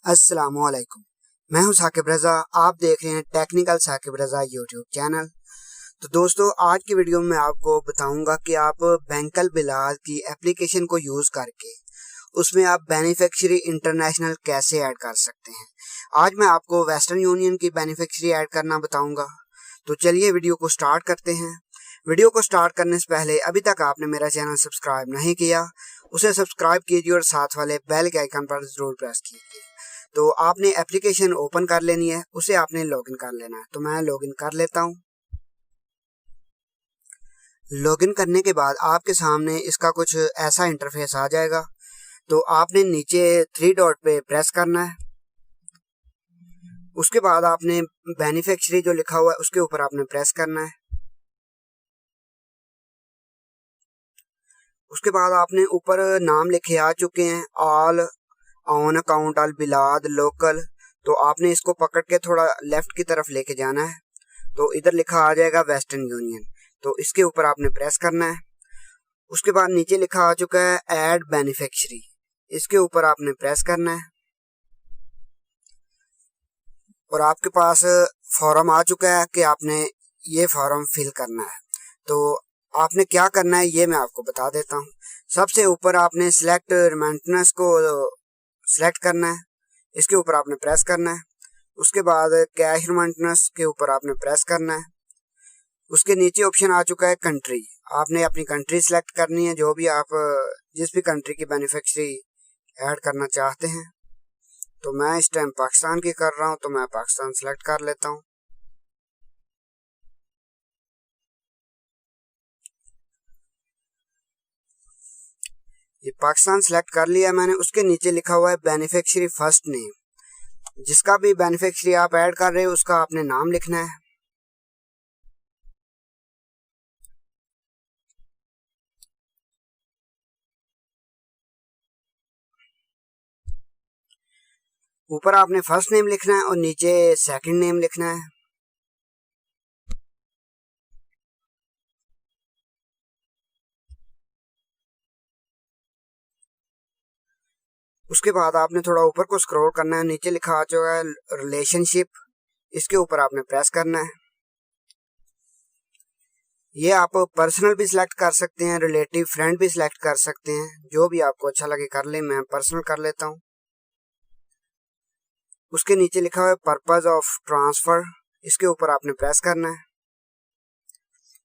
अस्सलामुअलैकुम। मैं हूं साकिब रजा। आप देख रहे हैं टेक्निकल साकिब रजा यूट्यूब चैनल। तो दोस्तों, आज की वीडियो में आपको बताऊंगा कि आप बैंकल बिलाल की एप्लीकेशन को यूज करके उसमें आप बेनिफिशियरी इंटरनेशनल कैसे ऐड कर सकते हैं। आज मैं आपको वेस्टर्न यूनियन की बेनिफिशियरी ऐड करना बताऊंगा। तो चलिए वीडियो को स्टार्ट करते हैं। वीडियो को स्टार्ट करने से पहले अभी तक आपने मेरा चैनल सब्सक्राइब नहीं किया, उसे सब्सक्राइब कीजिए और साथ वाले बेल के आइकन पर जरूर प्रेस कीजिए। तो आपने एप्लीकेशन ओपन कर लेनी है, उसे आपने लॉगिन कर लेना है। तो मैं लॉगिन कर लेता हूँ। लॉगिन करने के बाद आपके सामने इसका कुछ ऐसा इंटरफेस आ जाएगा। तो आपने नीचे 3 डॉट पे प्रेस करना है। उसके बाद आपने बेनिफिशियरी जो लिखा हुआ है उसके ऊपर आपने प्रेस करना है। उसके बाद आपने ऊपर नाम लिखे आ चुके हैं, ऑल ऑन अकाउंट अल बिलाद लोकल। तो आपने इसको पकड़ के थोड़ा लेफ्ट की तरफ लेके जाना है। तो इधर लिखा आ जाएगा वेस्टर्न यूनियन। तो इसके ऊपर आपने प्रेस करना है। उसके बाद नीचे लिखा आ चुका है ऐड बेनिफिशियरी, इसके ऊपर आपने प्रेस करना है और आपके पास फॉर्म आ चुका है कि आपने ये फॉर्म फिल करना है। तो आपने क्या करना है ये मैं आपको बता देता हूँ। सबसे ऊपर आपने सिलेक्ट रिमेंटेनेंस को सिलेक्ट करना है, इसके ऊपर आपने प्रेस करना है। उसके बाद कैश रिमेंटेनेंस के ऊपर आपने प्रेस करना है। उसके नीचे ऑप्शन आ चुका है कंट्री, आपने अपनी कंट्री सिलेक्ट करनी है, जो भी आप जिस भी कंट्री की बेनिफिशियरी ऐड करना चाहते हैं। तो मैं इस टाइम पाकिस्तान की कर रहा हूँ, तो मैं पाकिस्तान सिलेक्ट कर लेता हूँ। ये पाकिस्तान सिलेक्ट कर लिया मैंने। उसके नीचे लिखा हुआ है बेनिफिशियरी फर्स्ट नेम, जिसका भी बेनिफिशियरी आप ऐड कर रहे हो उसका आपने नाम लिखना है। ऊपर आपने फर्स्ट नेम लिखना है और नीचे सेकंड नेम लिखना है। उसके बाद आपने थोड़ा ऊपर को स्क्रॉल करना है, नीचे लिखा आ चुका है रिलेशनशिप, इसके ऊपर आपने प्रेस करना है। ये आप पर्सनल भी सिलेक्ट कर सकते हैं, रिलेटिव फ्रेंड भी सिलेक्ट कर सकते हैं, जो भी आपको अच्छा लगे कर ले। मैं पर्सनल कर लेता हूँ। उसके नीचे लिखा हुआ है पर्पज ऑफ ट्रांसफर, इसके ऊपर आपने प्रेस करना है।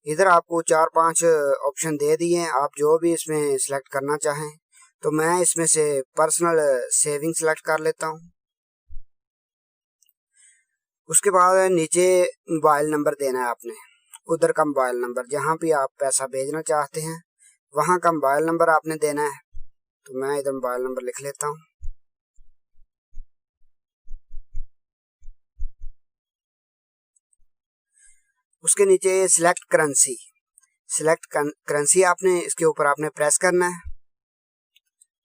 इधर आपको 4-5 ऑप्शन दे दिए हैं, आप जो भी इसमें सिलेक्ट करना चाहें। तो मैं इसमें से पर्सनल सेविंग सिलेक्ट कर लेता हूँ। उसके बाद नीचे मोबाइल नंबर देना है आपने, उधर का मोबाइल नंबर जहाँ भी आप पैसा भेजना चाहते हैं वहाँ का मोबाइल नंबर आपने देना है। तो मैं इधर मोबाइल नंबर लिख लेता हूँ। उसके नीचे सिलेक्ट करेंसी, सिलेक्ट करेंसी आपने इसके ऊपर आपने प्रेस करना है।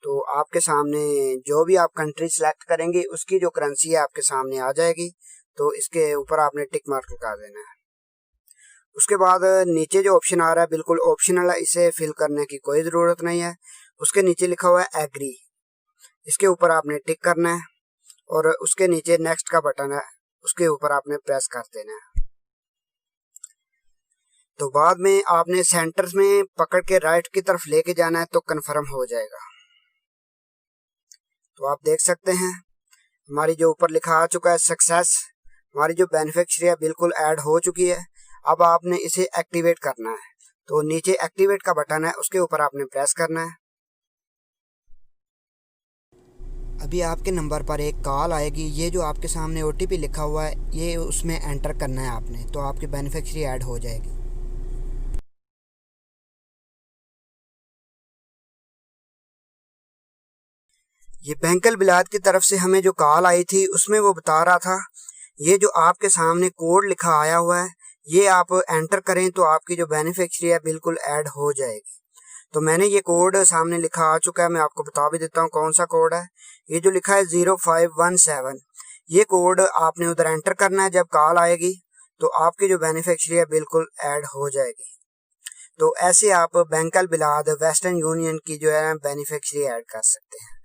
तो आपके सामने जो भी आप कंट्री सिलेक्ट करेंगे उसकी जो करेंसी है आपके सामने आ जाएगी। तो इसके ऊपर आपने टिक मार्क लगा देना है। उसके बाद नीचे जो ऑप्शन आ रहा है बिल्कुल ऑप्शनल है, इसे फिल करने की कोई ज़रूरत नहीं है। उसके नीचे लिखा हुआ है एग्री, इसके ऊपर आपने टिक करना है और उसके नीचे नेक्स्ट का बटन है, उसके ऊपर आपने प्रेस कर देना है। तो बाद में आपने सेंटर में पकड़ के राइट की तरफ लेके जाना है तो कन्फर्म हो जाएगा। तो आप देख सकते हैं हमारी जो ऊपर लिखा आ चुका है सक्सेस, हमारी जो बेनिफिशियरी है बिल्कुल ऐड हो चुकी है। अब आपने इसे एक्टिवेट करना है। तो नीचे एक्टिवेट का बटन है, उसके ऊपर आपने प्रेस करना है। अभी आपके नंबर पर एक कॉल आएगी, ये जो आपके सामने OTP लिखा हुआ है ये उसमें एंटर करना है आपने, तो आपकी बेनिफिशियरी ऐड हो जाएगी। ये बैंकल बिलाद की तरफ से हमें जो कॉल आई थी उसमें वो बता रहा था ये जो आपके सामने कोड लिखा आया हुआ है ये आप एंटर करें तो आपकी जो बेनिफिशियरी है बिल्कुल ऐड हो जाएगी। तो मैंने ये कोड सामने लिखा आ चुका है, मैं आपको बता भी देता हूँ कौन सा कोड है। ये जो लिखा है 0517, ये कोड आपने उधर एंटर करना है। जब कॉल आएगी तो आपकी जो बेनिफिशियरी है बिल्कुल ऐड हो जाएगी। तो ऐसे आप बैंकल बिलाद वेस्टर्न यूनियन की जो है बेनिफिशियरी ऐड कर सकते हैं।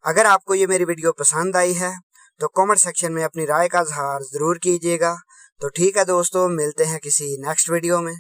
अगर आपको ये मेरी वीडियो पसंद आई है तो कमेंट सेक्शन में अपनी राय का इजहार ज़रूर कीजिएगा। तो ठीक है दोस्तों, मिलते हैं किसी नेक्स्ट वीडियो में।